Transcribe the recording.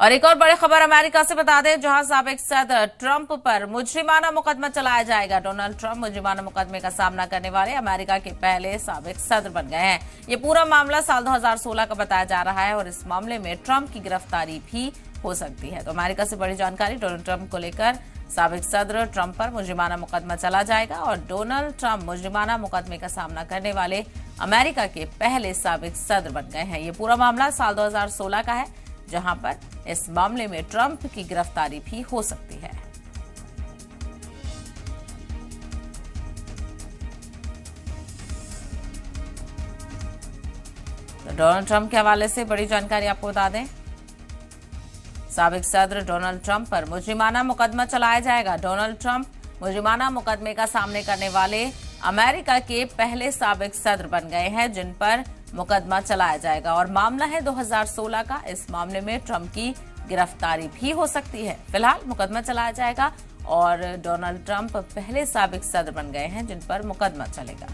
और एक और बड़ी खबर अमेरिका से बता दें, जहां साबिक सदर ट्रंप पर मुजरिमाना मुकदमा चलाया जाएगा। डोनाल्ड ट्रंप मुजरिमाना मुकदमे का सामना करने वाले अमेरिका के पहले साबिक सदर बन गए हैं। ये पूरा मामला साल 2016 का बताया जा रहा है और इस मामले में ट्रंप की गिरफ्तारी भी हो सकती है। तो अमेरिका से बड़ी जानकारी, डोनाल्ड ट्रंप को लेकर साबिक सदर ट्रंप पर मुजरिमाना मुकदमा चला जाएगा और डोनाल्ड ट्रंप मुजरिमाना मुकदमे का सामना करने वाले अमेरिका के पहले साबिक सदर बन गए हैं। ये पूरा मामला साल 2016 का है, जहां पर इस मामले में ट्रंप की गिरफ्तारी भी हो सकती है। तो डोनाल्ड ट्रंप के हवाले से बड़ी जानकारी आपको बता दें, साबिक सदर डोनाल्ड ट्रंप पर मुजरिमाना मुकदमा चलाया जाएगा। डोनाल्ड ट्रंप मुजरिमाना मुकदमे का सामने करने वाले अमेरिका के पहले साबिक सदर बन गए हैं, जिन पर मुकदमा चलाया जाएगा और मामला है 2016 का। इस मामले में ट्रंप की गिरफ्तारी भी हो सकती है। फिलहाल मुकदमा चलाया जाएगा और डोनाल्ड ट्रंप पहले साबिक सदर बन गए हैं, जिन पर मुकदमा चलेगा।